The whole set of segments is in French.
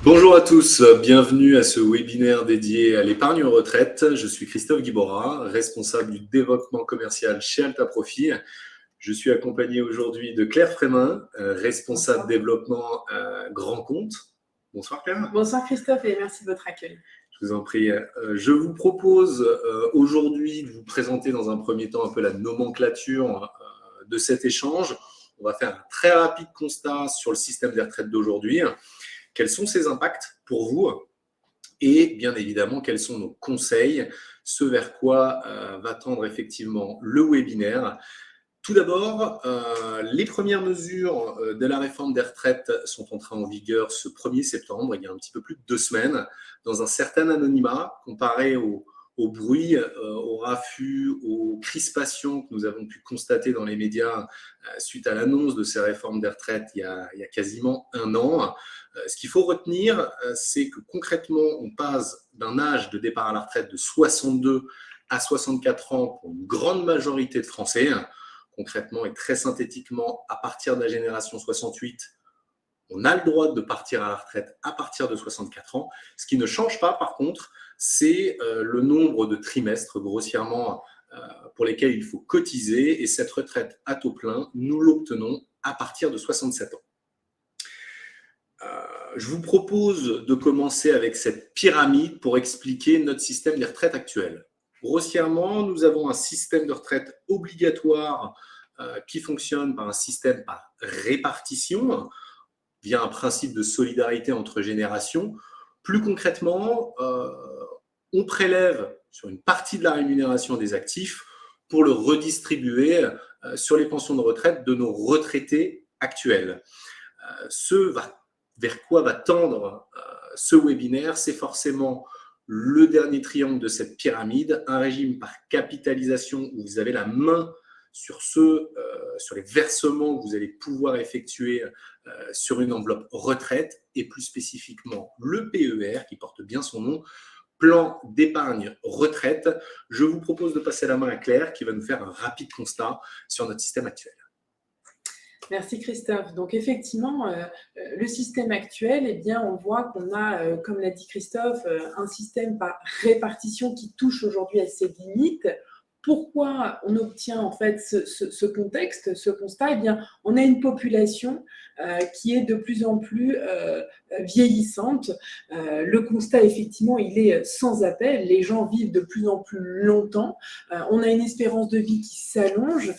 Bonjour à tous, bienvenue à ce webinaire dédié à l'épargne retraite. Je suis Christophe Guibora, responsable du développement commercial chez Alta Profit. Je suis accompagné aujourd'hui de Claire Frémin, responsable développement grand compte. Bonsoir Claire. Bonsoir Christophe et merci de votre accueil. Je vous en prie. Je vous propose aujourd'hui de vous présenter dans un premier temps un peu la nomenclature de cet échange. On va faire un très rapide constat sur le système des retraites d'aujourd'hui. Quels sont ses impacts pour vous? Et bien évidemment, quels sont nos conseils, ce vers quoi va tendre effectivement le webinaire. Tout d'abord, les premières mesures de la réforme des retraites sont entrées en vigueur ce 1er septembre, il y a un petit peu plus de 2 semaines, dans un certain anonymat comparé au bruit, au raffut, aux crispations que nous avons pu constater dans les médias suite à l'annonce de ces réformes des retraites il y a quasiment un an. Ce qu'il faut retenir, c'est que concrètement, on passe d'un âge de départ à la retraite de 62 à 64 ans pour une grande majorité de Français. Concrètement et très synthétiquement, à partir de la génération 68, on a le droit de partir à la retraite à partir de 64 ans. Ce qui ne change pas, par contre, c'est le nombre de trimestres, grossièrement, pour lesquels il faut cotiser. Et cette retraite à taux plein, nous l'obtenons à partir de 67 ans. Je vous propose de commencer avec cette pyramide pour expliquer notre système des retraites actuel. Grossièrement, nous avons un système de retraite obligatoire qui fonctionne par un système par répartition, via un principe de solidarité entre générations. Plus concrètement, on prélève sur une partie de la rémunération des actifs pour le redistribuer sur les pensions de retraite de nos retraités actuels. Vers quoi va tendre ce webinaire, c'est forcément le dernier triangle de cette pyramide, un régime par capitalisation où vous avez la main sur les versements que vous allez pouvoir effectuer sur une enveloppe retraite et plus spécifiquement le PER qui porte bien son nom, plan d'épargne retraite. Je vous propose de passer la main à Claire qui va nous faire un rapide constat sur notre système actuel. Merci Christophe. Donc effectivement, le système actuel, eh bien, on voit qu'on a, comme l'a dit Christophe, un système par répartition qui touche aujourd'hui à ses limites. Pourquoi on obtient en fait ce contexte, ce constat? Eh bien, on a une population qui est de plus en plus vieillissante. Le constat, effectivement, il est sans appel. Les gens vivent de plus en plus longtemps. On a une espérance de vie qui s'allonge.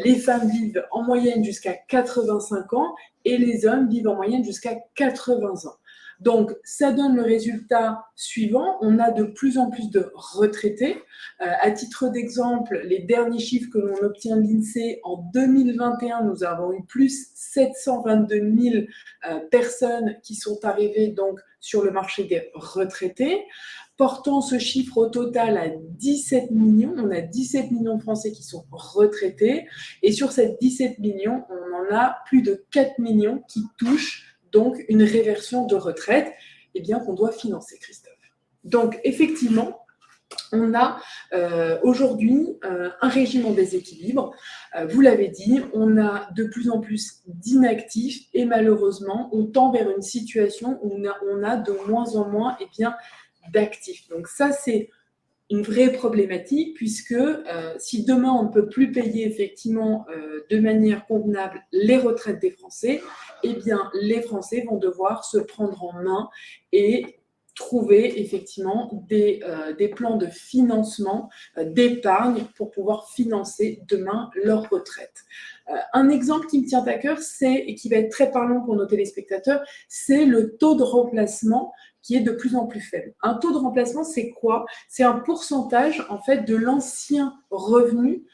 Les femmes vivent en moyenne jusqu'à 85 ans et les hommes vivent en moyenne jusqu'à 80 ans. Donc, ça donne le résultat suivant. On a de plus en plus de retraités. À titre d'exemple, les derniers chiffres que l'on obtient de l'INSEE, en 2021, nous avons eu plus 722 000 personnes qui sont arrivées donc, sur le marché des retraités. Portant ce chiffre au total à 17 millions, on a 17 millions de Français qui sont retraités. Et sur ces 17 millions, on en a plus de 4 millions qui touchent donc une réversion de retraite, eh bien, qu'on doit financer, Christophe. Donc, effectivement, on a aujourd'hui un régime en déséquilibre. Vous l'avez dit, on a de plus en plus d'inactifs et malheureusement, on tend vers une situation où on a de moins en moins eh bien, d'actifs. Donc ça, c'est une vraie problématique puisque si demain on ne peut plus payer effectivement de manière convenable les retraites des Français, eh bien les Français vont devoir se prendre en main et trouver effectivement des plans de financement, d'épargne pour pouvoir financer demain leur retraite. Un exemple qui me tient à cœur, et qui va être très parlant pour nos téléspectateurs, c'est le taux de remplacement qui est de plus en plus faible. Un taux de remplacement, c'est quoi? C'est un pourcentage en fait de l'ancien revenu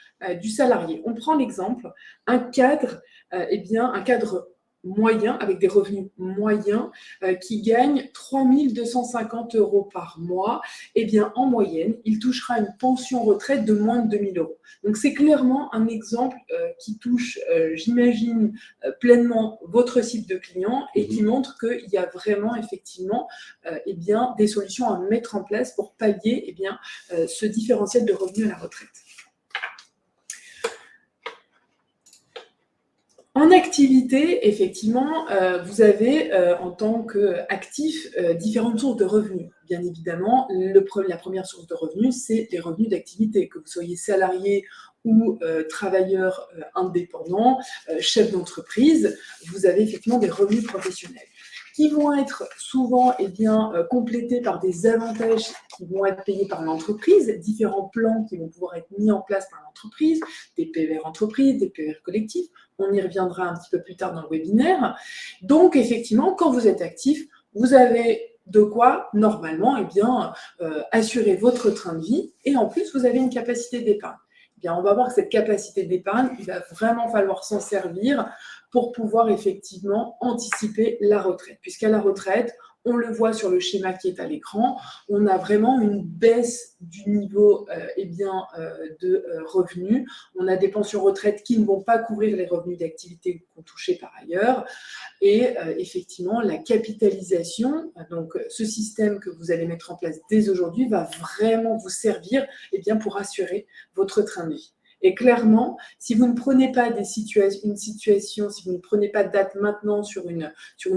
du salarié. On prend l'exemple, un cadre, un cadre moyen, avec des revenus moyens, qui gagne 3 250 € par mois, eh bien, en moyenne, il touchera une pension retraite de moins de 2 000 €. Donc, c'est clairement un exemple qui touche, j'imagine, pleinement votre cible de clients et qui montre qu'il y a vraiment, effectivement, des solutions à mettre en place pour pallier ce différentiel de revenus à la retraite. En activité, effectivement, vous avez en tant qu'actif différentes sources de revenus. Bien évidemment, la première source de revenus, c'est les revenus d'activité. Que vous soyez salarié ou travailleur indépendant, chef d'entreprise, vous avez effectivement des revenus professionnels qui vont être souvent complétés par des avantages qui vont être payés par l'entreprise, différents plans qui vont pouvoir être mis en place par l'entreprise, des PER entreprises, des PER collectifs. On y reviendra un petit peu plus tard dans le webinaire. Donc, effectivement, quand vous êtes actif, vous avez de quoi, normalement, assurer votre train de vie. Et en plus, vous avez une capacité d'épargne. On va voir que cette capacité d'épargne, il va vraiment falloir s'en servir pour pouvoir effectivement anticiper la retraite. Puisqu'à la retraite, on le voit sur le schéma qui est à l'écran, on a vraiment une baisse du niveau de revenus. On a des pensions retraite qui ne vont pas couvrir les revenus d'activité qu'on touchait par ailleurs. Et effectivement, la capitalisation, donc ce système que vous allez mettre en place dès aujourd'hui, va vraiment vous servir pour assurer votre train de vie. Et clairement, si vous ne prenez pas si vous ne prenez pas de date maintenant sur une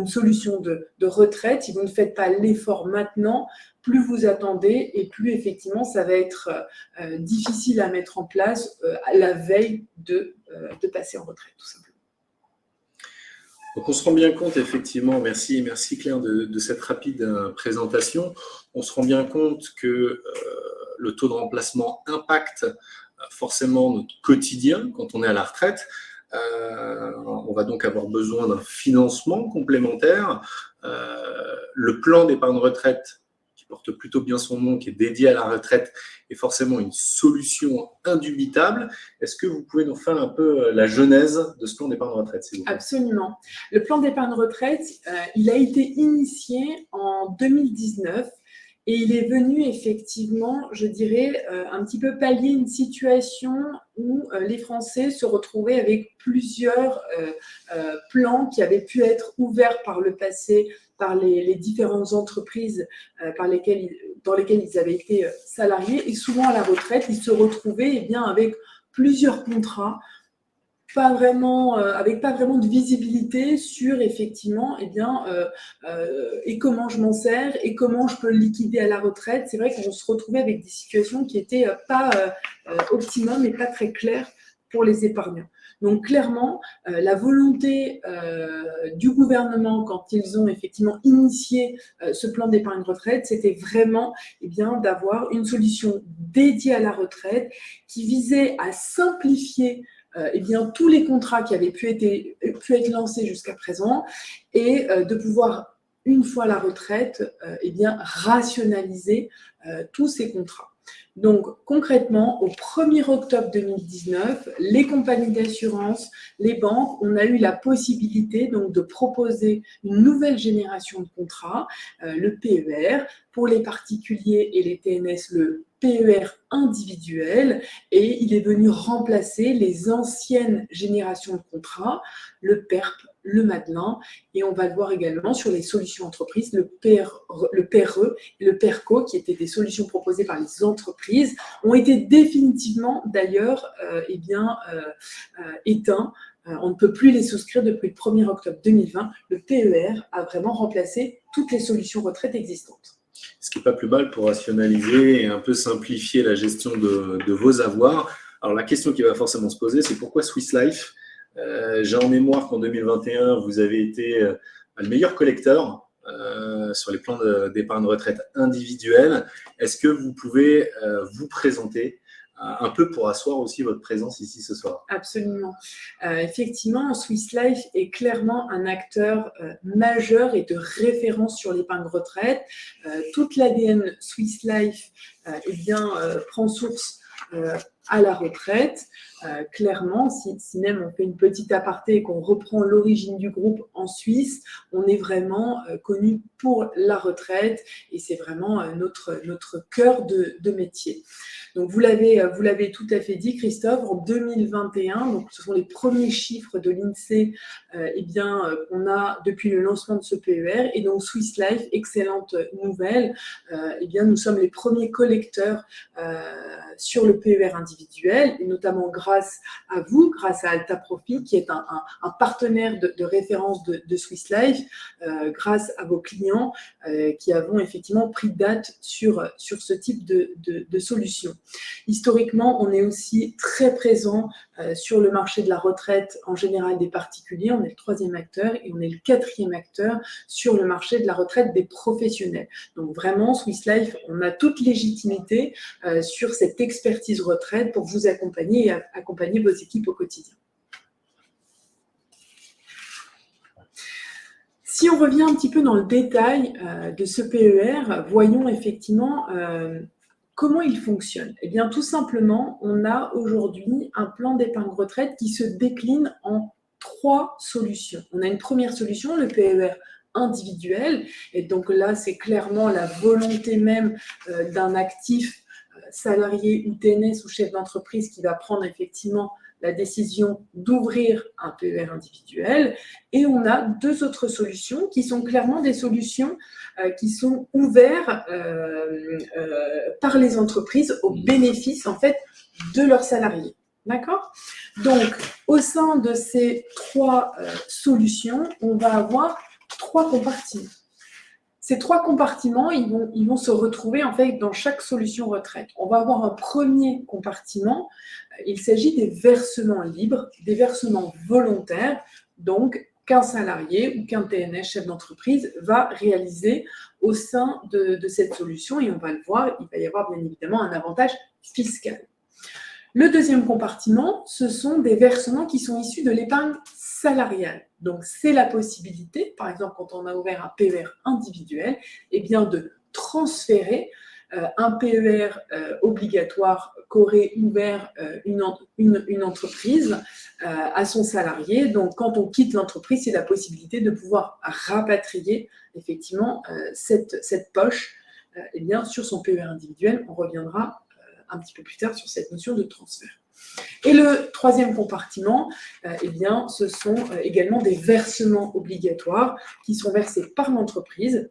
solution de retraite, si vous ne faites pas l'effort maintenant, plus vous attendez et plus effectivement ça va être difficile à mettre en place à la veille de passer en retraite, tout simplement. Donc on se rend bien compte, effectivement, merci Claire de cette rapide présentation, on se rend bien compte que le taux de remplacement impacte forcément notre quotidien quand on est à la retraite. On va donc avoir besoin d'un financement complémentaire. Le plan d'épargne retraite, qui porte plutôt bien son nom, qui est dédié à la retraite, est forcément une solution indubitable. Est-ce que vous pouvez nous faire un peu la genèse de ce plan d'épargne retraite, s'il vous plaît ? Absolument. Le plan d'épargne retraite, il a été initié en 2019. Et il est venu effectivement, je dirais, un petit peu pallier une situation où les Français se retrouvaient avec plusieurs plans qui avaient pu être ouverts par le passé par les différentes entreprises dans lesquelles ils avaient été salariés. Et souvent à la retraite, ils se retrouvaient avec plusieurs contrats, avec pas vraiment de visibilité sur effectivement et comment je m'en sers et comment je peux le liquider à la retraite. C'est vrai qu'on se retrouvait avec des situations qui n'étaient pas optimum et pas très claires pour les épargnants. Donc clairement, la volonté du gouvernement quand ils ont effectivement initié ce plan d'épargne retraite, c'était vraiment d'avoir une solution dédiée à la retraite qui visait à simplifier tous les contrats qui avaient pu être lancés jusqu'à présent et de pouvoir, une fois la retraite, rationaliser tous ces contrats. Donc, concrètement, au 1er octobre 2019, les compagnies d'assurance, les banques, on a eu la possibilité donc, de proposer une nouvelle génération de contrats, le PER, pour les particuliers et les TNS, le PER individuel, et il est venu remplacer les anciennes générations de contrats, le PERP, le Madelin, et on va le voir également sur les solutions entreprises, le PRE et le PERCO, qui étaient des solutions proposées par les entreprises, ont été définitivement d'ailleurs éteints. On ne peut plus les souscrire depuis le 1er octobre 2020. Le PER a vraiment remplacé toutes les solutions retraite existantes. Ce qui n'est pas plus mal pour rationaliser et un peu simplifier la gestion de vos avoirs. Alors la question qui va forcément se poser, c'est pourquoi Swiss Life ? J'ai en mémoire qu'en 2021, vous avez été le meilleur collecteur sur les plans d'épargne retraite individuelle. Est-ce que vous pouvez vous présenter un peu pour asseoir aussi votre présence ici ce soir? Absolument. Effectivement, Swiss Life est clairement un acteur majeur et de référence sur l'épargne retraite. Toute l'ADN Swiss Life prend source à la retraite. Clairement, si même on fait une petite aparté et qu'on reprend l'origine du groupe en Suisse, on est vraiment connu pour la retraite et c'est vraiment notre cœur de métier. Donc vous l'avez tout à fait dit, Christophe, en 2021, donc ce sont les premiers chiffres de l'INSEE qu'on a depuis le lancement de ce PER, et donc Swiss Life, excellente nouvelle, nous sommes les premiers collecteurs sur le PER individuel. individuel, et notamment grâce à vous, grâce à Alta Profit, qui est un partenaire de référence de Swiss Life, grâce à vos clients qui avons effectivement pris date sur ce type de solution. Historiquement, on est aussi très présent sur le marché de la retraite en général des particuliers. On est le 3e acteur et on est le 4e acteur sur le marché de la retraite des professionnels. Donc vraiment, Swiss Life, on a toute légitimité sur cette expertise retraite pour vous accompagner et accompagner vos équipes au quotidien. Si on revient un petit peu dans le détail de ce PER, voyons effectivement comment il fonctionne. Eh bien, tout simplement, on a aujourd'hui un plan d'épargne retraite qui se décline en 3 solutions. On a une première solution, le PER individuel, et donc là, c'est clairement la volonté même d'un actif salarié ou TNS ou chef d'entreprise qui va prendre effectivement la décision d'ouvrir un PER individuel. Et on a 2 autres solutions qui sont clairement des solutions qui sont ouvertes par les entreprises au bénéfice en fait de leurs salariés. D'accord ? Donc, au sein de ces 3 solutions, on va avoir 3 compartiments. Ces 3 compartiments, ils vont se retrouver en fait dans chaque solution retraite. On va avoir un premier compartiment. Il s'agit des versements libres, des versements volontaires, donc qu'un salarié ou qu'un TNS, chef d'entreprise, va réaliser au sein de cette solution. Et on va le voir, il va y avoir bien évidemment un avantage fiscal. Le deuxième compartiment, ce sont des versements qui sont issus de l'épargne salariale. Donc, c'est la possibilité, par exemple, quand on a ouvert un PER individuel, eh bien, de transférer un PER obligatoire qu'aurait ouvert une entreprise à son salarié. Donc, quand on quitte l'entreprise, c'est la possibilité de pouvoir rapatrier effectivement cette poche eh bien, sur son PER individuel. On reviendra un petit peu plus tard sur cette notion de transfert. Et le troisième compartiment, eh bien, ce sont également des versements obligatoires qui sont versés par l'entreprise.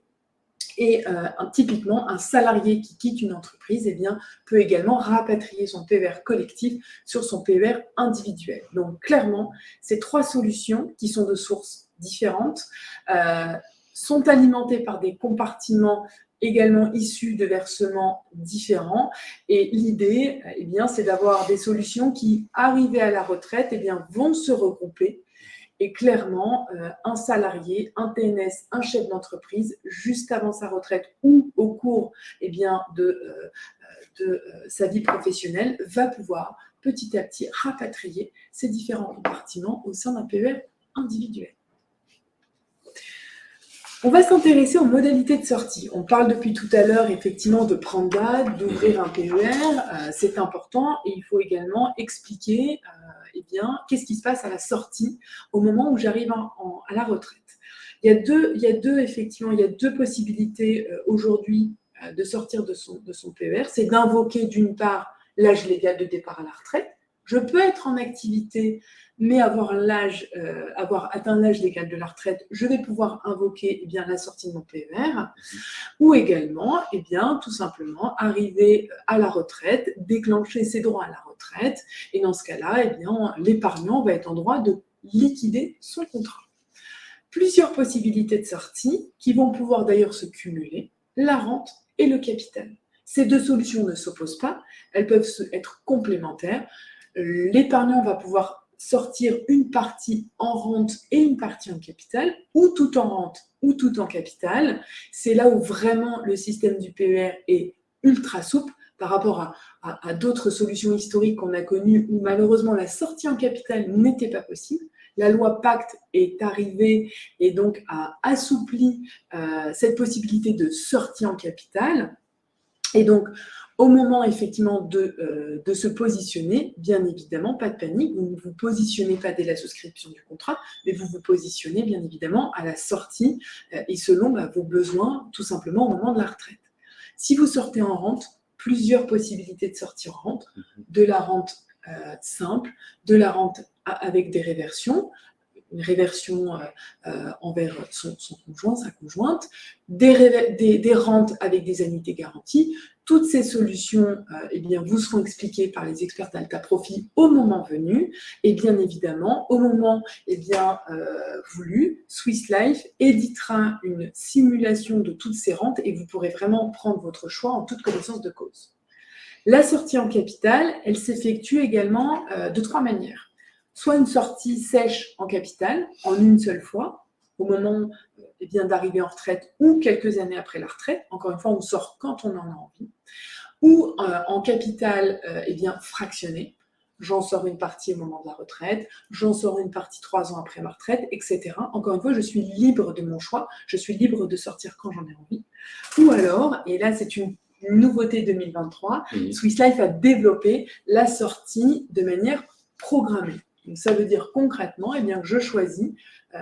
Et typiquement, un salarié qui quitte une entreprise eh bien, peut également rapatrier son PER collectif sur son PER individuel. Donc clairement, ces 3 solutions qui sont de sources différentes sont alimentées par des compartiments également issus de versements différents. Et l'idée, eh bien, c'est d'avoir des solutions qui, arrivées à la retraite, eh bien, vont se regrouper. Et clairement, un salarié, un TNS, un chef d'entreprise, juste avant sa retraite ou au cours eh bien, de sa vie professionnelle, va pouvoir petit à petit rapatrier ces différents compartiments au sein d'un PER individuel. On va s'intéresser aux modalités de sortie. On parle depuis tout à l'heure effectivement de prendre date, d'ouvrir un PER, c'est important et il faut également expliquer eh bien, qu'est-ce qui se passe à la sortie au moment où j'arrive à la retraite. Il y a deux possibilités aujourd'hui de sortir de son PER. C'est d'invoquer d'une part l'âge légal de départ à la retraite. Je peux être en activité, mais avoir atteint l'âge légal de la retraite, je vais pouvoir invoquer eh bien, la sortie de mon PER, ou également, eh bien, tout simplement, arriver à la retraite, déclencher ses droits à la retraite, et dans ce cas-là, eh bien, l'épargnant va être en droit de liquider son contrat. Plusieurs possibilités de sortie qui vont pouvoir d'ailleurs se cumuler, la rente et le capital. Ces 2 solutions ne s'opposent pas, elles peuvent être complémentaires. L'épargnant va pouvoir sortir une partie en rente et une partie en capital, ou tout en rente ou tout en capital. C'est là où vraiment le système du PER est ultra souple par rapport à d'autres solutions historiques qu'on a connues où malheureusement la sortie en capital n'était pas possible. La loi Pacte est arrivée et donc a assoupli cette possibilité de sortie en capital. Et donc, au moment effectivement de se positionner, bien évidemment, pas de panique, vous ne vous positionnez pas dès la souscription du contrat, mais vous vous positionnez bien évidemment à la sortie et selon vos besoins, tout simplement au moment de la retraite. Si vous sortez en rente, plusieurs possibilités de sortie en rente, de la rente simple, de la rente avec des réversions, une réversion envers son conjoint, sa conjointe, des rentes avec des annuités garanties. Toutes ces solutions eh bien, vous seront expliquées par les experts d'Alta Profit au moment venu. Et bien évidemment, au moment eh bien, voulu, Swiss Life éditera une simulation de toutes ces rentes et vous pourrez vraiment prendre votre choix en toute connaissance de cause. La sortie en capital, elle s'effectue également de 3 manières. Soit une sortie sèche en capital, en une seule fois, au moment eh bien, d'arriver en retraite ou quelques années après la retraite. Encore une fois, on sort quand on en a envie. Ou en capital eh bien, fractionné. J'en sors une partie au moment de la retraite, j'en sors une partie 3 ans après ma retraite, etc. Encore une fois, je suis libre de mon choix, je suis libre de sortir quand j'en ai envie. Ou alors, et là c'est une nouveauté 2023, Swiss Life a développé la sortie de manière programmée. Donc, ça veut dire concrètement eh bien, que je choisis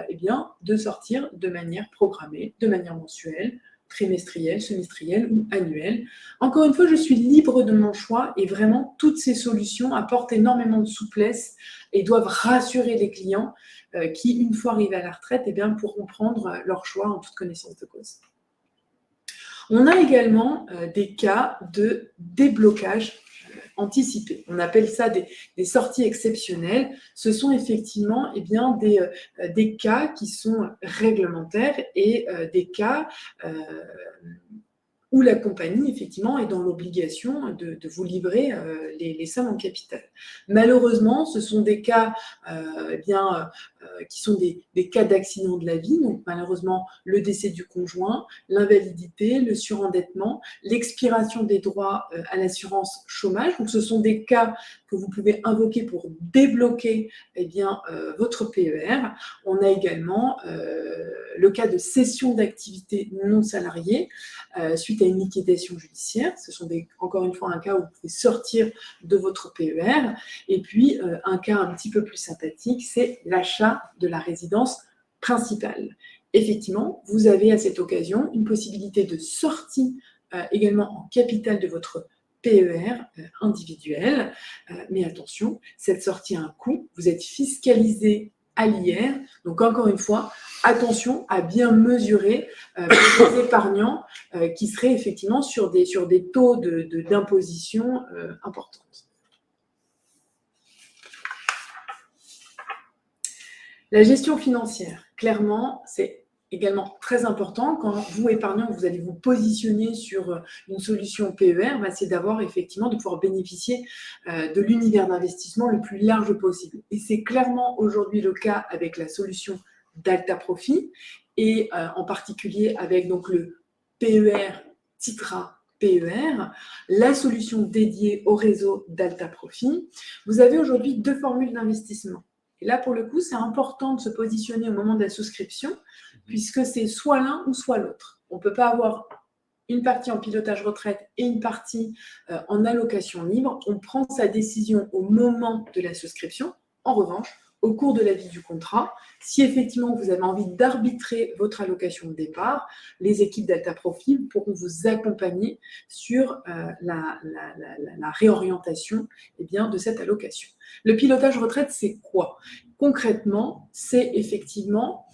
eh bien, de sortir de manière programmée, de manière mensuelle, trimestrielle, semestrielle ou annuelle. Encore une fois, je suis libre de mon choix et vraiment, toutes ces solutions apportent énormément de souplesse et doivent rassurer les clients qui, une fois arrivés à la retraite, eh bien, pourront prendre leur choix en toute connaissance de cause. On a également des cas de déblocage anticipé. On appelle ça des sorties exceptionnelles. Ce sont effectivement eh bien, des cas qui sont réglementaires et des cas où la compagnie, effectivement, est dans l'obligation de vous livrer les sommes en capital. Malheureusement, ce sont des cas eh bien, qui sont des cas d'accident de la vie, donc malheureusement, le décès du conjoint, l'invalidité, le surendettement, l'expiration des droits à l'assurance chômage. Donc, ce sont des cas que vous pouvez invoquer pour débloquer eh bien, votre PER. On a également le cas de cession d'activité non salariée suite à une liquidation judiciaire. Ce sont encore une fois un cas où vous pouvez sortir de votre PER. Et puis, un cas un petit peu plus sympathique, c'est l'achat de la résidence principale. Effectivement, vous avez à cette occasion une possibilité de sortie également en capital de votre PER individuel. Mais attention, cette sortie a un coût. Vous êtes fiscalisé à l'IR. Donc, encore une fois, attention à bien mesurer les épargnants qui seraient effectivement sur des taux d'imposition importants. La gestion financière, clairement, c'est également très important. Quand vous, épargnant, vous allez vous positionner sur une solution PER, c'est d'avoir effectivement, de pouvoir bénéficier de l'univers d'investissement le plus large possible. Et c'est clairement aujourd'hui le cas avec la solution d'Alta Profit et en particulier avec donc, le PER Titra PER, la solution dédiée au réseau d'Alta Profit. Vous avez aujourd'hui 2 formules d'investissement. Et là, pour le coup, c'est important de se positionner au moment de la souscription, puisque c'est soit l'un ou soit l'autre. On ne peut pas avoir une partie en pilotage retraite et une partie en allocation libre. On prend sa décision au moment de la souscription. En revanche, au cours de la vie du contrat, si effectivement vous avez envie d'arbitrer votre allocation de départ, les équipes d'Alta Profit pourront vous accompagner sur la réorientation eh bien, de cette allocation. Le pilotage retraite, c'est quoi ? Concrètement, c'est effectivement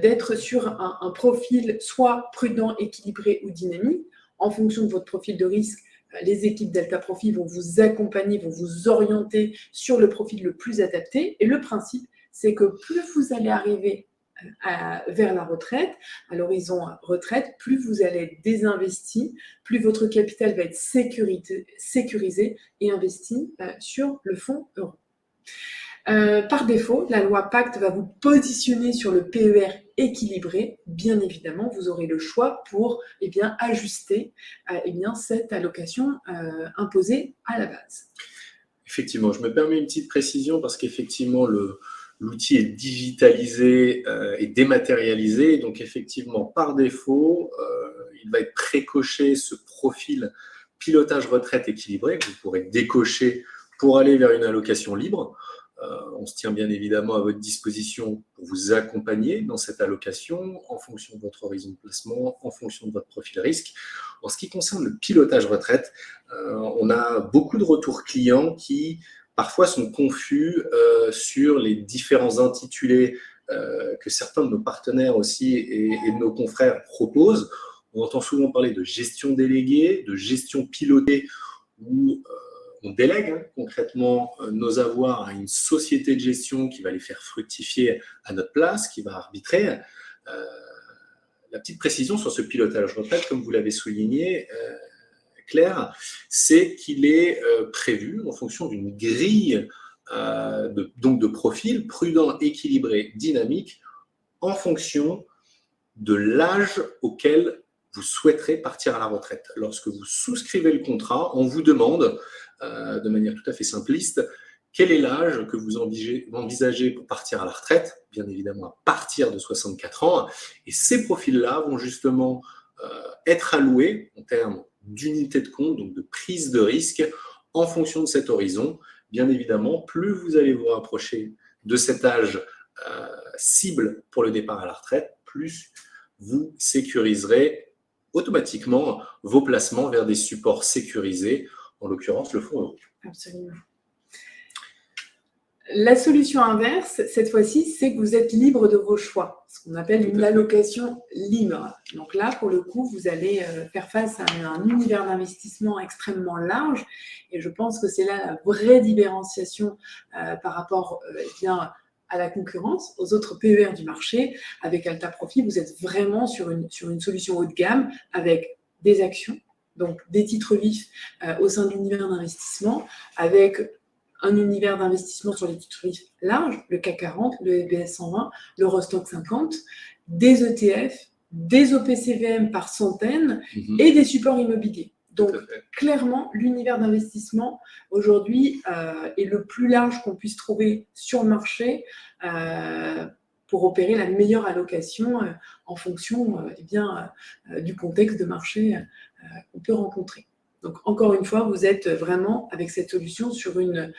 d'être sur un profil soit prudent, équilibré ou dynamique. En fonction de votre profil de risque, les équipes d'Alta Profit vont vous accompagner, vont vous orienter sur le profil le plus adapté. Et le principe, c'est que plus vous allez arriver vers la retraite, à l'horizon retraite, plus vous allez être désinvesti, plus votre capital va être sécurisé et investi sur le fonds euro. Par défaut, la loi Pacte va vous positionner sur le PER équilibré. Bien évidemment, vous aurez le choix pour ajuster cette allocation imposée à la base. Effectivement, je me permets une petite précision parce qu'effectivement, l'outil est digitalisé et dématérialisé. Donc, effectivement, par défaut, il va être précoché ce profil pilotage retraite équilibré que vous pourrez décocher pour aller vers une allocation libre. On se tient bien évidemment à votre disposition pour vous accompagner dans cette allocation en fonction de votre horizon de placement, en fonction de votre profil risque. En ce qui concerne le pilotage retraite, on a beaucoup de retours clients qui parfois sont confus sur les différents intitulés que certains de nos partenaires aussi et de nos confrères proposent. On entend souvent parler de gestion déléguée, de gestion pilotée, où on délègue concrètement nos avoirs à une société de gestion qui va les faire fructifier à notre place, qui va arbitrer. La petite précision sur ce pilotage retraite, comme vous l'avez souligné, Claire, c'est qu'il est prévu en fonction d'une grille de profil prudent, équilibré, dynamique, en fonction de l'âge auquel vous souhaiterez partir à la retraite. Lorsque vous souscrivez le contrat, on vous demande, de manière tout à fait simpliste, quel est l'âge que vous envisagez pour partir à la retraite, bien évidemment à partir de 64 ans. Et ces profils-là vont justement être alloués en termes d'unité de compte, donc de prise de risque, en fonction de cet horizon. Bien évidemment, plus vous allez vous rapprocher de cet âge cible pour le départ à la retraite, plus vous sécuriserez automatiquement vos placements vers des supports sécurisés, en l'occurrence le fonds euro. Absolument. La solution inverse, cette fois-ci, c'est que vous êtes libre de vos choix, ce qu'on appelle une allocation libre. Donc là, pour le coup, vous allez faire face à un univers d'investissement extrêmement large, et je pense que c'est là la vraie différenciation par rapport à la concurrence, aux autres PER du marché. Avec Alta Profit, vous êtes vraiment sur une solution haut de gamme avec des actions, donc des titres vifs au sein de l'univers d'investissement, avec un univers d'investissement sur les titres vifs larges, le CAC 40, le FBS 120, l'Eurostoxx 50, des ETF, des OPCVM par centaines et des supports immobiliers. Donc, clairement, l'univers d'investissement, aujourd'hui, est le plus large qu'on puisse trouver sur le marché pour opérer la meilleure allocation en fonction du contexte de marché qu'on peut rencontrer. Donc, encore une fois, vous êtes vraiment, avec cette solution, sur un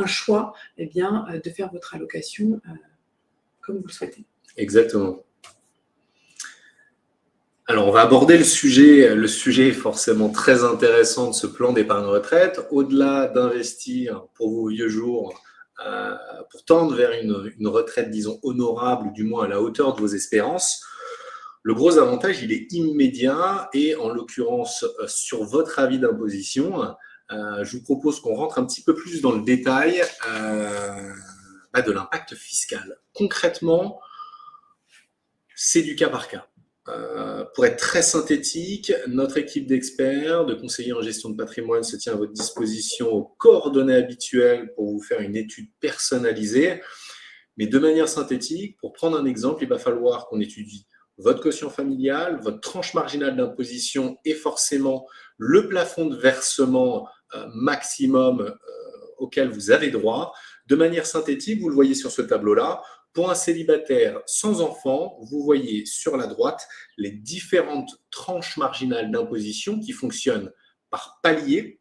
choix de faire votre allocation comme vous le souhaitez. Exactement. Alors, on va aborder le sujet. Le sujet est forcément très intéressant de ce plan d'épargne retraite. Au-delà d'investir pour vos vieux jours, pour tendre vers une retraite, disons, honorable, ou du moins à la hauteur de vos espérances, le gros avantage, il est immédiat et en l'occurrence, sur votre avis d'imposition, je vous propose qu'on rentre un petit peu plus dans le détail de l'impact fiscal. Concrètement, c'est du cas par cas. Pour être très synthétique, notre équipe d'experts, de conseillers en gestion de patrimoine se tient à votre disposition aux coordonnées habituelles pour vous faire une étude personnalisée. Mais de manière synthétique, pour prendre un exemple, il va falloir qu'on étudie votre quotient familial, votre tranche marginale d'imposition et forcément le plafond de versement maximum auquel vous avez droit. De manière synthétique, vous le voyez sur ce tableau-là, pour un célibataire sans enfant, vous voyez sur la droite les différentes tranches marginales d'imposition qui fonctionnent par palier.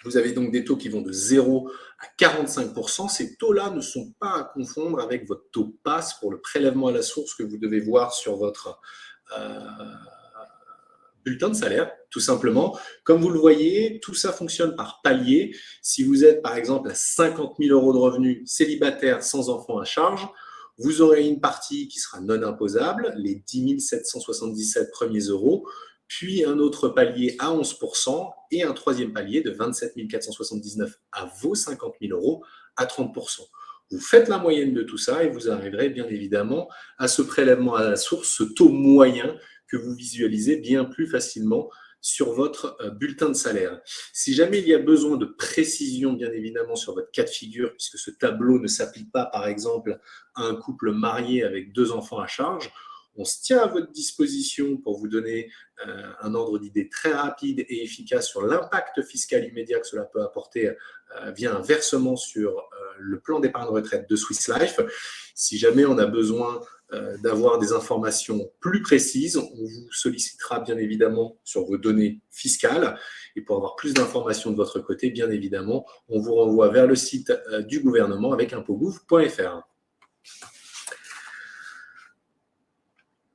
Vous avez donc des taux qui vont de 0 à 45%. Ces taux-là ne sont pas à confondre avec votre taux passe pour le prélèvement à la source que vous devez voir sur votre bulletin de salaire, tout simplement. Comme vous le voyez, tout ça fonctionne par palier. Si vous êtes par exemple à 50 000 € de revenus, célibataire sans enfant à charge, vous aurez une partie qui sera non imposable, les 10 777 premiers euros, puis un autre palier à 11% et un troisième palier de 27 479 à vos 50 000 € à 30%. Vous faites la moyenne de tout ça et vous arriverez bien évidemment à ce prélèvement à la source, ce taux moyen que vous visualisez bien plus facilement sur votre bulletin de salaire. Si jamais il y a besoin de précision, bien évidemment, sur votre cas de figure, puisque ce tableau ne s'applique pas, par exemple, à un couple marié avec 2 enfants à charge, on se tient à votre disposition pour vous donner un ordre d'idée très rapide et efficace sur l'impact fiscal immédiat que cela peut apporter via un versement sur le plan d'épargne retraite de Swiss Life. Si jamais on a besoin d'avoir des informations plus précises, on vous sollicitera bien évidemment sur vos données fiscales. Et pour avoir plus d'informations de votre côté, bien évidemment, on vous renvoie vers le site du gouvernement avec impogouv.fr.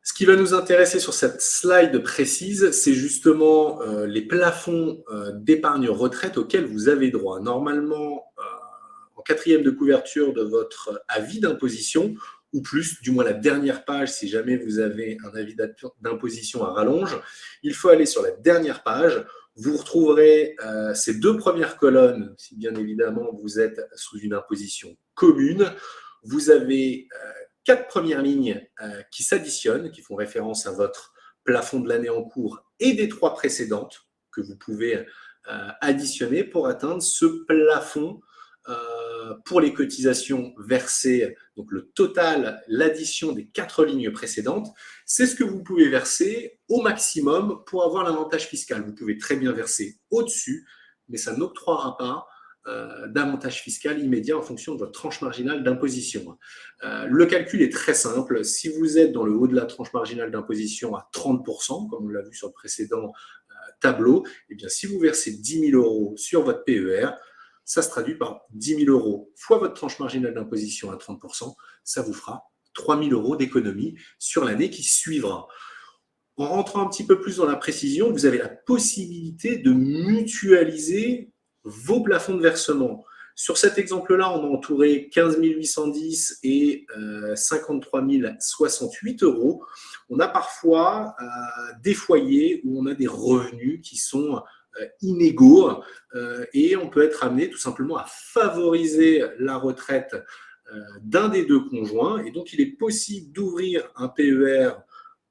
Ce qui va nous intéresser sur cette slide précise, c'est justement les plafonds d'épargne retraite auxquels vous avez droit. Normalement, en 4e de couverture de votre avis d'imposition, ou plus, du moins la dernière page, si jamais vous avez un avis d'imposition à rallonge. Il faut aller sur la dernière page. Vous retrouverez ces 2 premières colonnes, si bien évidemment vous êtes sous une imposition commune. Vous avez 4 premières lignes qui s'additionnent, qui font référence à votre plafond de l'année en cours et des 3 précédentes que vous pouvez additionner pour atteindre ce plafond pour les cotisations versées. Donc le total, l'addition des 4 lignes précédentes, c'est ce que vous pouvez verser au maximum pour avoir l'avantage fiscal. Vous pouvez très bien verser au-dessus, mais ça n'octroiera pas d'avantage fiscal immédiat en fonction de votre tranche marginale d'imposition. Le calcul est très simple. Si vous êtes dans le haut de la tranche marginale d'imposition à 30%, comme on l'a vu sur le précédent tableau, eh bien, si vous versez 10 000 € sur votre PER, ça se traduit par 10 000 € fois votre tranche marginale d'imposition à 30%, ça vous fera 3 000 € d'économie sur l'année qui suivra. En rentrant un petit peu plus dans la précision, vous avez la possibilité de mutualiser vos plafonds de versement. Sur cet exemple-là, on a entouré 15 810 et 53 068 €. On a parfois des foyers où on a des revenus qui sont inégaux et on peut être amené tout simplement à favoriser la retraite d'un des 2 conjoints. Et donc, il est possible d'ouvrir un PER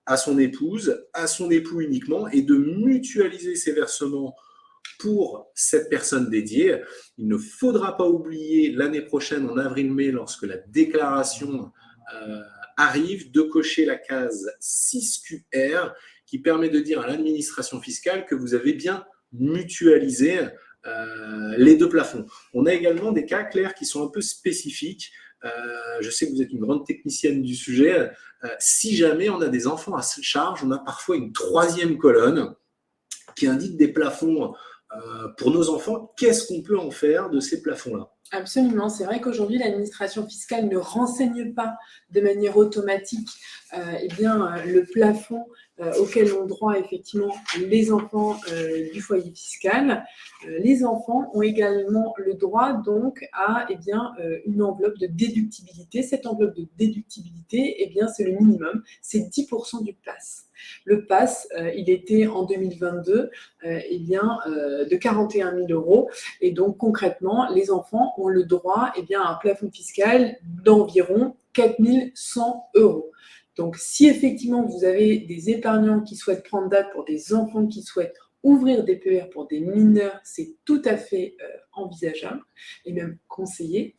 à son épouse, à son époux uniquement, et de mutualiser ses versements pour cette personne dédiée. Il ne faudra pas oublier l'année prochaine, en avril-mai, lorsque la déclaration arrive, de cocher la case 6QR qui permet de dire à l'administration fiscale que vous avez bien mutualisé les 2 plafonds. On a également des cas, Claire, qui sont un peu spécifiques. Je sais que vous êtes une grande technicienne du sujet. Si jamais on a des enfants à charge, on a parfois une 3e colonne qui indique des plafonds pour nos enfants. Qu'est-ce qu'on peut en faire de ces plafonds-là ? Absolument, c'est vrai qu'aujourd'hui l'administration fiscale ne renseigne pas de manière automatique le plafond auquel ont droit effectivement les enfants du foyer fiscal. Les enfants ont également le droit donc à une enveloppe de déductibilité. Cette enveloppe de déductibilité, c'est le minimum, c'est 10% du PAS. Le PAS, il était en 2022 de 41 000 €. Et donc, concrètement, les enfants ont le droit à un plafond fiscal d'environ 4 100 €. Donc, si effectivement vous avez des épargnants qui souhaitent prendre date pour des enfants qui souhaitent ouvrir des PER pour des mineurs, c'est tout à fait envisageable et même conseillé.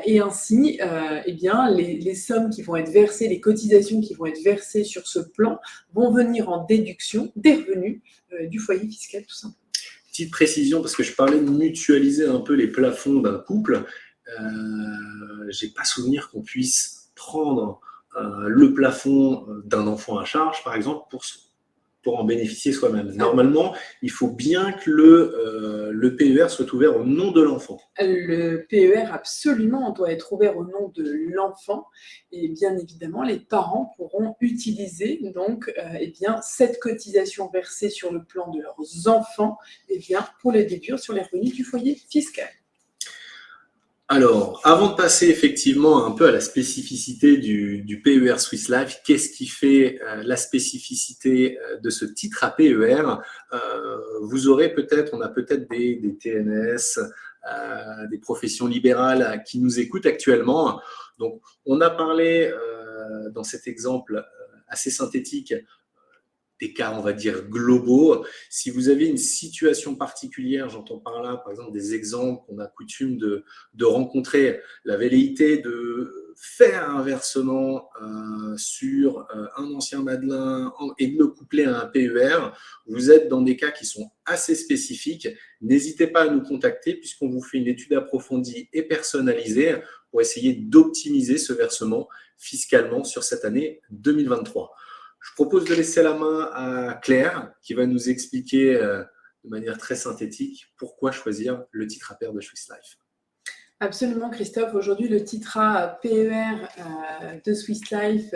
Et ainsi, les sommes qui vont être versées, les cotisations qui vont être versées sur ce plan vont venir en déduction des revenus du foyer fiscal, tout simplement. Petite précision, parce que je parlais de mutualiser un peu les plafonds d'un couple. J'ai pas souvenir qu'on puisse prendre le plafond d'un enfant à charge, par exemple, pour en bénéficier soi-même. Normalement, il faut bien que le PER soit ouvert au nom de l'enfant. Le PER, absolument, doit être ouvert au nom de l'enfant. Et bien évidemment, les parents pourront utiliser donc cette cotisation versée sur le plan de leurs enfants pour les déduire sur les revenus du foyer fiscal. Alors, avant de passer effectivement un peu à la spécificité du PER Swiss Life, qu'est-ce qui fait la spécificité de ce titre à PER ? On a peut-être des TNS, des professions libérales qui nous écoutent actuellement. Donc, on a parlé dans cet exemple assez synthétique des cas, on va dire, globaux. Si vous avez une situation particulière, j'entends par là, par exemple, des exemples qu'on a coutume de rencontrer, la velléité de faire un versement sur un ancien Madelin et de le coupler à un PER, vous êtes dans des cas qui sont assez spécifiques. N'hésitez pas à nous contacter puisqu'on vous fait une étude approfondie et personnalisée pour essayer d'optimiser ce versement fiscalement sur cette année 2023. Je propose de laisser la main à Claire qui va nous expliquer de manière très synthétique pourquoi choisir le titre à pair de Swiss Life. Absolument, Christophe. Aujourd'hui, le Titra PER de Swiss Life,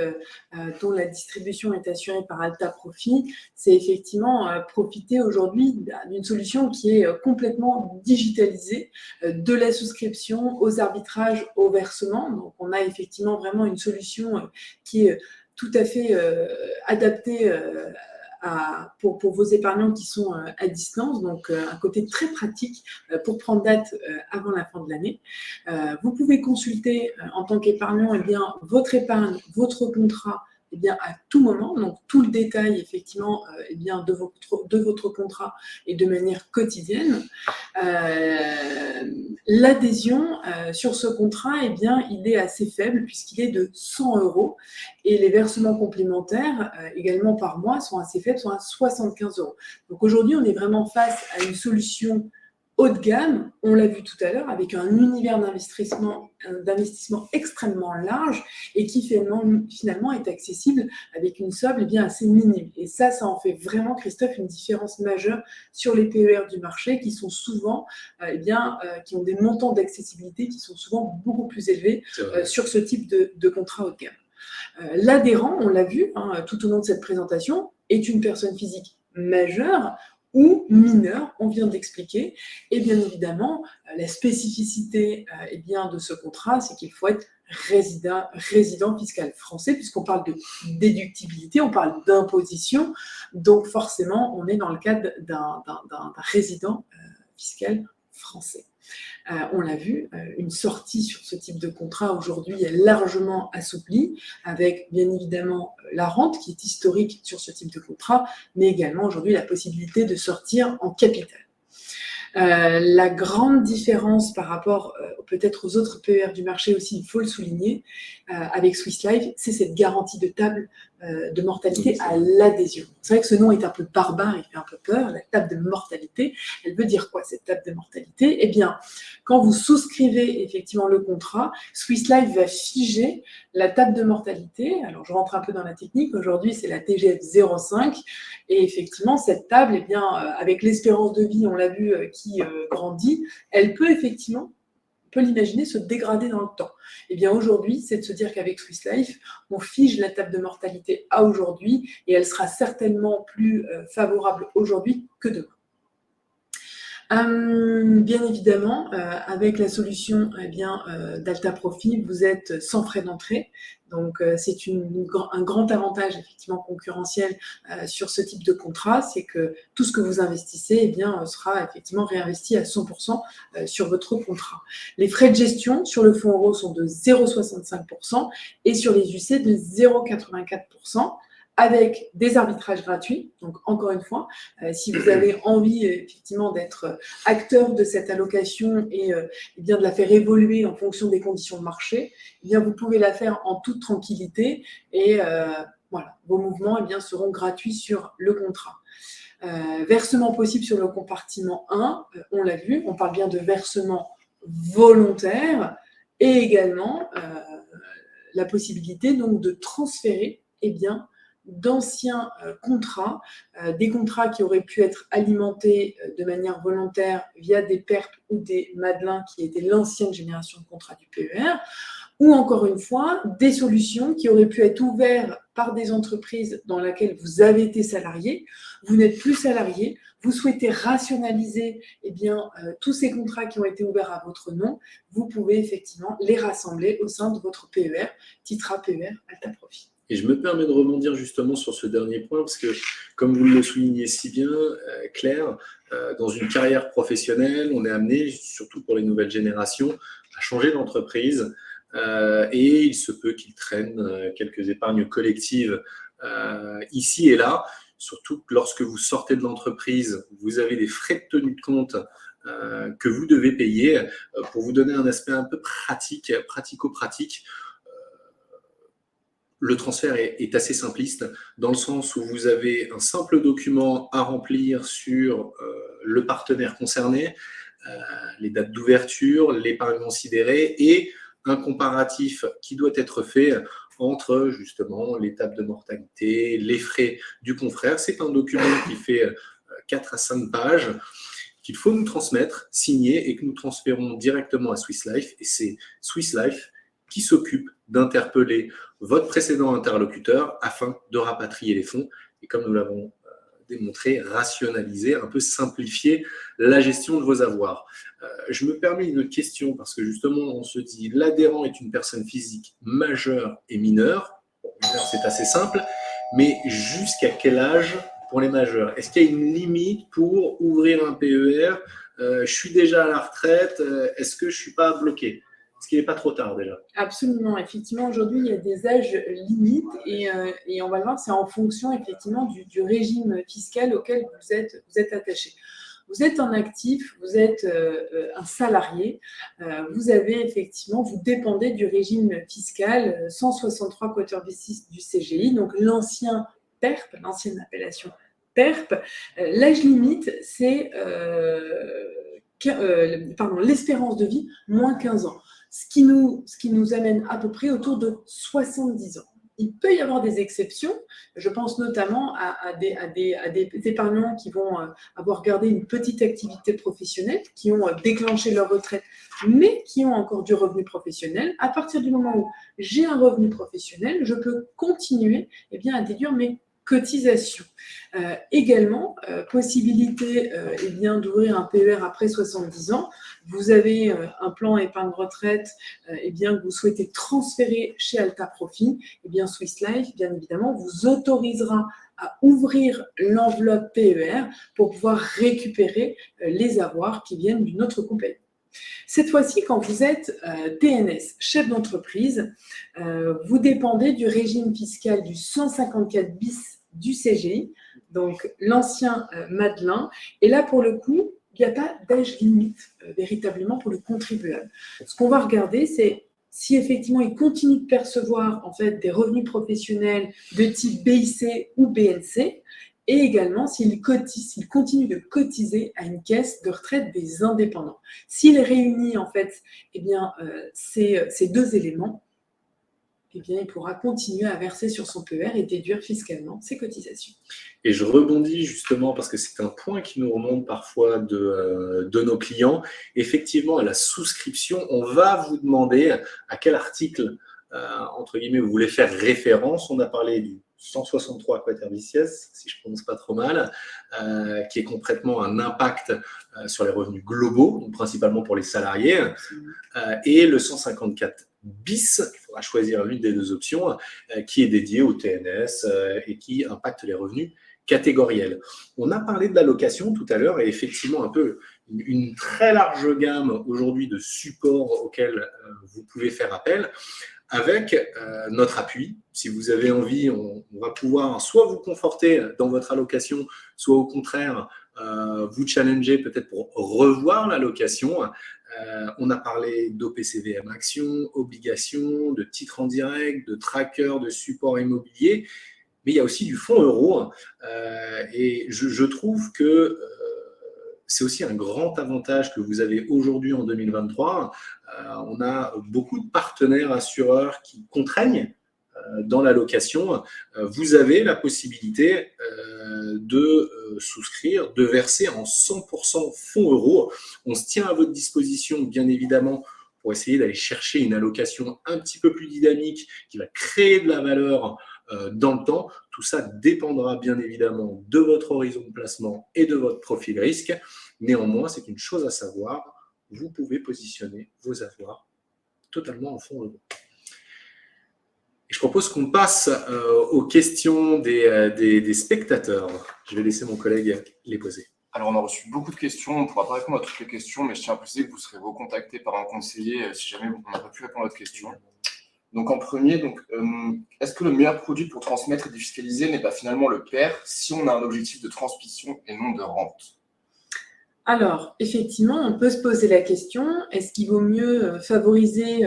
dont la distribution est assurée par Alta Profit, c'est effectivement profiter aujourd'hui d'une solution qui est complètement digitalisée, de la souscription aux arbitrages, au versement. Donc, on a effectivement vraiment une solution qui est tout à fait adaptée pour vos épargnants qui sont à distance, donc un côté très pratique pour prendre date avant la fin de l'année. Vous pouvez consulter en tant qu'épargnant votre épargne, votre contrat à tout moment, donc tout le détail effectivement de votre contrat et de manière quotidienne. L'adhésion sur ce contrat, il est assez faible puisqu'il est de 100 € et les versements complémentaires également par mois sont assez faibles, sont à 75 €. Donc aujourd'hui, on est vraiment face à une solution haut de gamme, on l'a vu tout à l'heure, avec un univers d'investissement extrêmement large et qui finalement est accessible avec une somme assez minime. Et ça en fait vraiment, Christophe, une différence majeure sur les PER du marché qui sont souvent, qui ont des montants d'accessibilité qui sont souvent beaucoup plus élevés sur ce type de contrat haut de gamme. L'adhérent, on l'a vu tout au long de cette présentation, est une personne physique majeure ou mineur, on vient d'expliquer. Et bien évidemment, la spécificité de ce contrat, c'est qu'il faut être résident fiscal français, puisqu'on parle de déductibilité, on parle d'imposition. Donc forcément, on est dans le cadre d'un résident fiscal français. On l'a vu, une sortie sur ce type de contrat aujourd'hui est largement assouplie, avec bien évidemment la rente qui est historique sur ce type de contrat, mais également aujourd'hui la possibilité de sortir en capital. La grande différence par rapport peut-être aux autres PER du marché aussi, il faut le souligner, avec Swiss Life, c'est cette garantie de table de mortalité à l'adhésion. C'est vrai que ce nom est un peu barbare, il fait un peu peur, la table de mortalité. Elle veut dire quoi, cette table de mortalité ? Eh bien, quand vous souscrivez effectivement le contrat, Swiss Life va figer la table de mortalité. Alors, je rentre un peu dans la technique. Aujourd'hui, c'est la TGF 05. Et effectivement, cette table, avec l'espérance de vie, on l'a vu, qui grandit, elle peut effectivement, on peut l'imaginer, se dégrader dans le temps. Eh bien, aujourd'hui, c'est de se dire qu'avec Swiss Life, on fige la table de mortalité à aujourd'hui et elle sera certainement plus favorable aujourd'hui que demain. Bien évidemment, avec la solution d'Alta Profit, vous êtes sans frais d'entrée. Donc, c'est un grand avantage effectivement concurrentiel sur ce type de contrat, c'est que tout ce que vous investissez sera effectivement réinvesti à 100% sur votre contrat. Les frais de gestion sur le fonds euro sont de 0,65% et sur les UC de 0,84%. Avec des arbitrages gratuits. Donc, encore une fois, si vous avez envie effectivement d'être acteur de cette allocation et de la faire évoluer en fonction des conditions de marché, vous pouvez la faire en toute tranquillité et voilà, vos mouvements seront gratuits sur le contrat. Versement possible sur le compartiment 1, on l'a vu, on parle bien de versement volontaire et également la possibilité donc de transférer d'anciens contrats, des contrats qui auraient pu être alimentés de manière volontaire via des PERP ou des Madelin qui étaient l'ancienne génération de contrats du PER, ou encore une fois, des solutions qui auraient pu être ouvertes par des entreprises dans lesquelles vous avez été salarié, vous n'êtes plus salarié, vous souhaitez rationaliser tous ces contrats qui ont été ouverts à votre nom, vous pouvez effectivement les rassembler au sein de votre PER, Titra PER Alta Profit. Et je me permets de rebondir justement sur ce dernier point, parce que, comme vous le soulignez si bien, Claire, dans une carrière professionnelle, on est amené, surtout pour les nouvelles générations, à changer d'entreprise. Et il se peut qu'ils traînent quelques épargnes collectives ici et là. Surtout que lorsque vous sortez de l'entreprise, vous avez des frais de tenue de compte que vous devez payer. Pour vous donner un aspect un peu pratico-pratique, le transfert est assez simpliste dans le sens où vous avez un simple document à remplir sur le partenaire concerné, les dates d'ouverture, l'épargne considérée et un comparatif qui doit être fait entre justement l'étape de mortalité, les frais du confrère. C'est un document qui fait 4 à 5 pages qu'il faut nous transmettre, signer, et que nous transférons directement à Swiss Life. Et c'est Swiss Life qui s'occupe d'interpeller votre précédent interlocuteur afin de rapatrier les fonds. Et comme nous l'avons démontrer, rationaliser, un peu simplifier la gestion de vos avoirs. Je me permets une question parce que justement, on se dit l'adhérent est une personne physique majeure et mineure. Bon, c'est assez simple, mais jusqu'à quel âge pour les majeurs? Est-ce qu'il y a une limite pour ouvrir un PER? Je suis déjà à la retraite, est-ce que je ne suis pas bloqué? Est-ce qu'il n'est pas trop tard déjà? Absolument. Effectivement, aujourd'hui, il y a des âges limites et on va le voir, c'est en fonction effectivement du régime fiscal auquel vous êtes attaché. Vous êtes en actif, vous êtes un salarié, vous avez effectivement, vous dépendez du régime fiscal 163 quater bis du CGI, donc l'ancien PERP, l'ancienne appellation PERP. L'âge limite, c'est l'espérance de vie, moins 15 ans. Ce qui nous amène à peu près autour de 70 ans. Il peut y avoir des exceptions. Je pense notamment à des épargnants qui vont avoir gardé une petite activité professionnelle, qui ont déclenché leur retraite, mais qui ont encore du revenu professionnel. À partir du moment où j'ai un revenu professionnel, je peux continuer à déduire mes cotisation. Également, possibilité d'ouvrir un PER après 70 ans. Vous avez un plan épargne retraite que vous souhaitez transférer chez Alta Profit. Swiss Life, bien évidemment, vous autorisera à ouvrir l'enveloppe PER pour pouvoir récupérer les avoirs qui viennent d'une autre compagnie. Cette fois-ci, quand vous êtes TNS, chef d'entreprise, vous dépendez du régime fiscal du 154 bis du CGI, donc l'ancien Madelin. Et là, pour le coup, il n'y a pas d'âge limite véritablement pour le contribuable. Ce qu'on va regarder, c'est si effectivement il continue de percevoir en fait des revenus professionnels de type BIC ou BNC, et également s'il continue de cotiser à une caisse de retraite des indépendants. S'il réunit en fait ces deux éléments, il pourra continuer à verser sur son PER et déduire fiscalement ses cotisations. Et je rebondis justement parce que c'est un point qui nous remonte parfois de nos clients. Effectivement, à la souscription, on va vous demander à quel article, entre guillemets, vous voulez faire référence. On a parlé du 163 quater bis, si je ne prononce pas trop mal, qui est concrètement un impact sur les revenus globaux, donc principalement pour les salariés, et le 154 bis, il faudra choisir l'une des deux options, qui est dédié au TNS et qui impacte les revenus catégoriels. On a parlé de l'allocation tout à l'heure et effectivement un peu une très large gamme aujourd'hui de supports auxquels vous pouvez faire appel. Avec notre appui, si vous avez envie, on va pouvoir soit vous conforter dans votre allocation, soit au contraire vous challenger peut-être pour revoir l'allocation. On a parlé d'OPCVM actions, obligations, de titres en direct, de trackers, de support immobilier, mais il y a aussi du fonds euro. Et je trouve que c'est aussi un grand avantage que vous avez aujourd'hui en 2023. On a beaucoup de partenaires assureurs qui contraignent dans l'allocation. Vous avez la possibilité de souscrire, de verser en 100% fonds euros. On se tient à votre disposition, bien évidemment, pour essayer d'aller chercher une allocation un petit peu plus dynamique qui va créer de la valeur dans le temps. Tout ça dépendra bien évidemment de votre horizon de placement et de votre profil risque. Néanmoins, c'est une chose à savoir, vous pouvez positionner vos avoirs totalement en fonds euros. Et je propose qu'on passe aux questions des spectateurs. Je vais laisser mon collègue les poser. Alors, on a reçu beaucoup de questions. On ne pourra pas répondre à toutes les questions, mais je tiens à préciser que vous serez recontacté par un conseiller si jamais on n'a pas pu répondre à votre question. Donc, en premier, est-ce que le meilleur produit pour transmettre et défiscaliser n'est pas finalement le PER si on a un objectif de transmission et non de rente? Alors, effectivement, on peut se poser la question, est-ce qu'il vaut mieux favoriser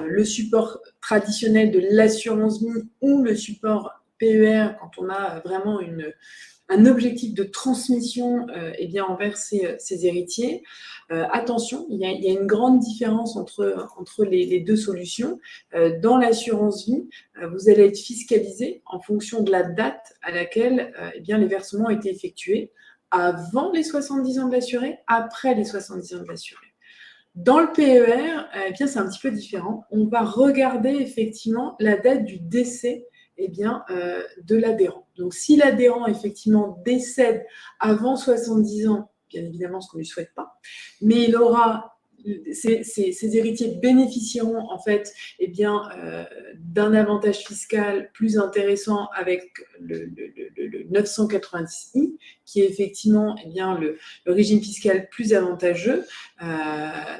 le support traditionnel de l'assurance vie ou le support PER quand on a vraiment un objectif de transmission envers ses héritiers? Attention, il y a une grande différence entre les deux solutions. Dans l'assurance vie, vous allez être fiscalisé en fonction de la date à laquelle les versements ont été effectués. avant les 70 ans de l'assuré, après les 70 ans de l'assuré. Dans le PER, eh bien, c'est un petit peu différent. On va regarder effectivement la date du décès de l'adhérent. Donc, si l'adhérent effectivement décède avant 70 ans, bien évidemment, ce qu'on ne lui souhaite pas, mais il aura ces héritiers bénéficieront en fait d'un avantage fiscal plus intéressant avec le 990i, qui est effectivement le régime fiscal plus avantageux.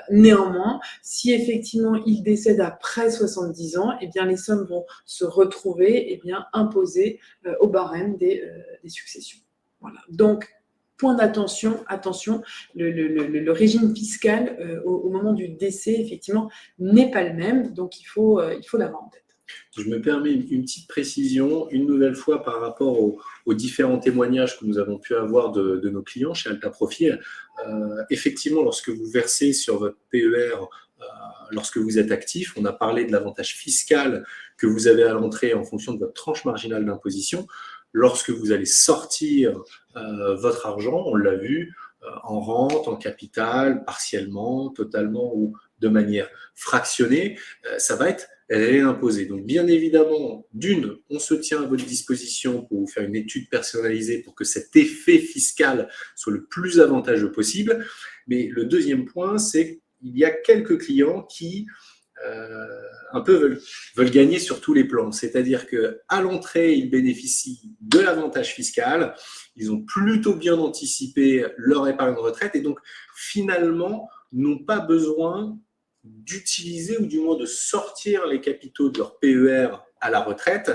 Néanmoins, si effectivement il décède après 70 ans, les sommes vont se retrouver imposées au barème des successions. Voilà. Donc, point d'attention, le régime fiscal au moment du décès, effectivement, n'est pas le même, donc il faut l'avoir en tête. Je me permets une petite précision, une nouvelle fois par rapport aux différents témoignages que nous avons pu avoir de nos clients chez Alta Profil. Effectivement, lorsque vous versez sur votre PER, lorsque vous êtes actif, on a parlé de l'avantage fiscal que vous avez à l'entrée en fonction de votre tranche marginale d'imposition. Lorsque vous allez sortir votre argent, on l'a vu, en rente, en capital, partiellement, totalement ou de manière fractionnée, ça va être réimposé. Donc, bien évidemment, d'une, on se tient à votre disposition pour vous faire une étude personnalisée pour que cet effet fiscal soit le plus avantageux possible. Mais le deuxième point, c'est qu'il y a quelques clients qui un peu veulent gagner sur tous les plans. C'est-à-dire qu'à l'entrée, ils bénéficient de l'avantage fiscal, ils ont plutôt bien anticipé leur épargne retraite et donc finalement n'ont pas besoin d'utiliser ou du moins de sortir les capitaux de leur PER à la retraite.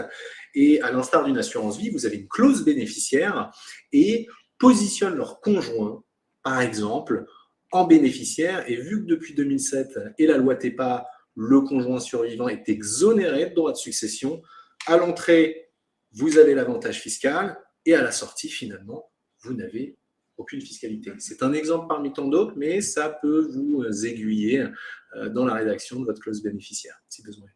Et à l'instar d'une assurance vie, vous avez une clause bénéficiaire et positionnent leur conjoint, par exemple, en bénéficiaire. Et vu que depuis 2007 et la loi TEPA, le conjoint survivant est exonéré de droits de succession, à l'entrée, vous avez l'avantage fiscal et à la sortie, finalement, vous n'avez aucune fiscalité. C'est un exemple parmi tant d'autres, mais ça peut vous aiguiller dans la rédaction de votre clause bénéficiaire, si besoin.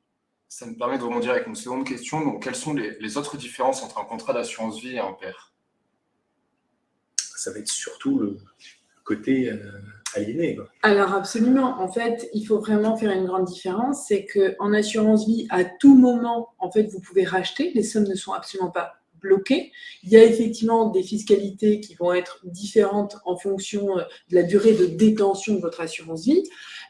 Ça me permet de rebondir avec une seconde question. Donc, quelles sont les autres différences entre un contrat d'assurance vie et un PER? Ça va être surtout le côté aliéné. Alors absolument, en fait, il faut vraiment faire une grande différence, c'est qu'en assurance vie, à tout moment, en fait, vous pouvez racheter, les sommes ne sont absolument pas bloquées. Il y a effectivement des fiscalités qui vont être différentes en fonction de la durée de détention de votre assurance vie,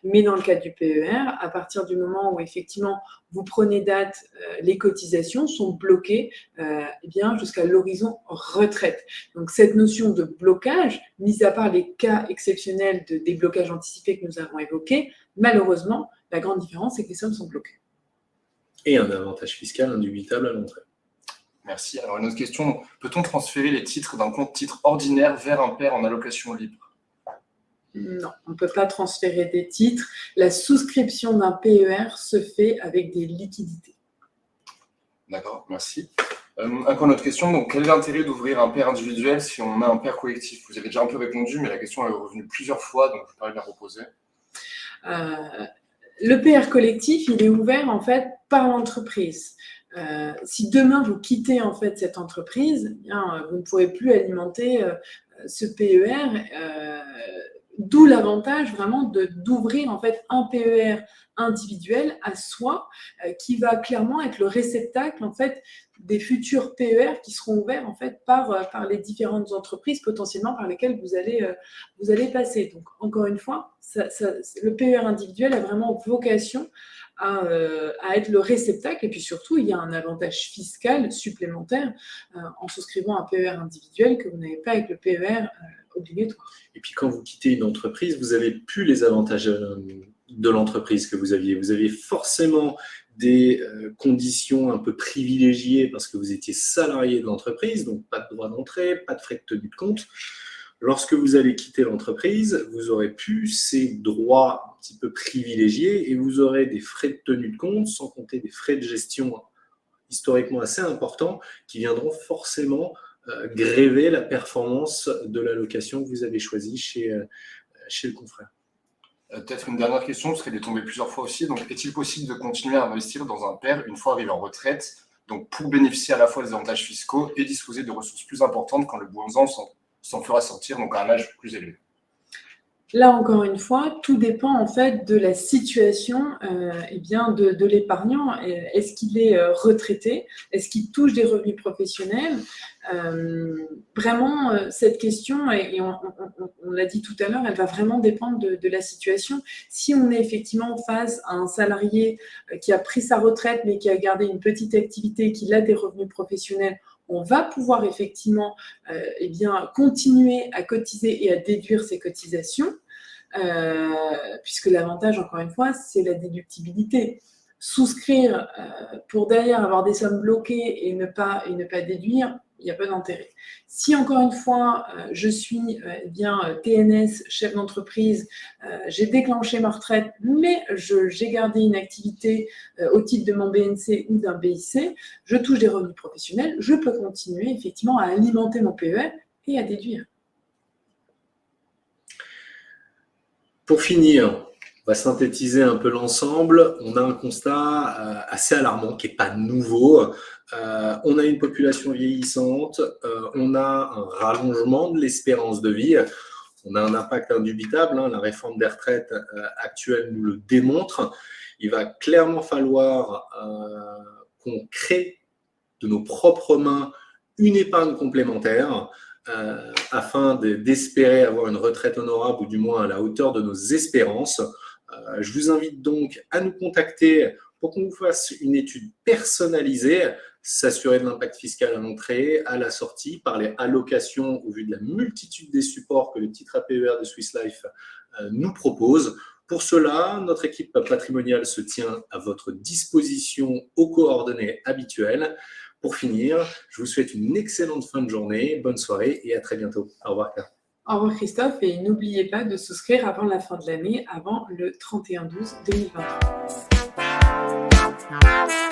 mais dans le cas du PER, à partir du moment où effectivement vous prenez date, les cotisations sont bloquées jusqu'à l'horizon retraite. Donc cette notion de blocage, mis à part les cas exceptionnels de déblocage anticipé que nous avons évoqués, malheureusement, la grande différence, c'est que les sommes sont bloquées. Et un avantage fiscal indubitable à l'entrée. Merci. Alors une autre question, peut-on transférer les titres d'un compte titre ordinaire vers un PER en allocation libre? Non, on ne peut pas transférer des titres. La souscription d'un PER se fait avec des liquidités. D'accord, merci. Encore une autre question, donc quel est l'intérêt d'ouvrir un PER individuel si on a un PER collectif? Vous avez déjà un peu répondu, mais la question est revenue plusieurs fois, donc je vous permets de la reposer. Le PER collectif, il est ouvert en fait par l'entreprise. Si demain vous quittez en fait cette entreprise, vous ne pourrez plus alimenter ce PER. D'où l'avantage vraiment d'ouvrir en fait un PER individuel à soi qui va clairement être le réceptacle en fait des futurs PER qui seront ouverts en fait par les différentes entreprises potentiellement par lesquelles vous allez passer. Donc encore une fois, le PER individuel a vraiment vocation à être le réceptacle et puis surtout il y a un avantage fiscal supplémentaire en souscrivant un PER individuel que vous n'avez pas avec le PER obligatoire. Et puis quand vous quittez une entreprise, vous n'avez plus les avantages de l'entreprise que vous aviez. Vous aviez forcément des conditions un peu privilégiées parce que vous étiez salarié de l'entreprise, donc pas de droit d'entrée, pas de frais de tenue de compte. Lorsque vous allez quitter l'entreprise, vous aurez plus ces droits un petit peu privilégiés et vous aurez des frais de tenue de compte, sans compter des frais de gestion historiquement assez importants qui viendront forcément gréver la performance de l'allocation que vous avez choisie chez le confrère. Peut-être une dernière question, parce qu'elle est tombée plusieurs fois aussi. Donc, est-il possible de continuer à investir dans un PER une fois arrivé en retraite, donc pour bénéficier à la fois des avantages fiscaux et disposer de ressources plus importantes quand le besoin s'en fera sortir donc à un âge plus élevé? Là, encore une fois, tout dépend en fait de la situation de l'épargnant. Est-ce qu'il est retraité? Est-ce qu'il touche des revenus professionnels? Vraiment, cette question, et on l'a dit tout à l'heure, elle va vraiment dépendre de la situation. Si on est effectivement face à un salarié qui a pris sa retraite mais qui a gardé une petite activité, qui a des revenus professionnels, on va pouvoir effectivement continuer à cotiser et à déduire ces cotisations. Puisque l'avantage, encore une fois, c'est la déductibilité. Souscrire pour derrière avoir des sommes bloquées et ne pas déduire, il n'y a pas d'intérêt. Si, encore une fois, je suis TNS, chef d'entreprise, j'ai déclenché ma retraite, mais j'ai gardé une activité au titre de mon BNC ou d'un BIC, je touche des revenus professionnels, je peux continuer effectivement à alimenter mon PER et à déduire. Pour finir, on va synthétiser un peu l'ensemble. On a un constat assez alarmant qui n'est pas nouveau. On a une population vieillissante, on a un rallongement de l'espérance de vie, on a un impact indubitable, la réforme des retraites actuelle nous le démontre. Il va clairement falloir qu'on crée de nos propres mains une épargne complémentaire afin d'espérer avoir une retraite honorable ou du moins à la hauteur de nos espérances. Je vous invite donc à nous contacter pour qu'on vous fasse une étude personnalisée, s'assurer de l'impact fiscal à l'entrée, à la sortie, par les allocations au vu de la multitude des supports que le titre APER de Swiss Life nous propose. Pour cela, notre équipe patrimoniale se tient à votre disposition aux coordonnées habituelles. Pour finir, je vous souhaite une excellente fin de journée, bonne soirée et à très bientôt. Au revoir, Claire. Au revoir, Christophe, et n'oubliez pas de souscrire avant la fin de l'année, avant le 31/12/2023.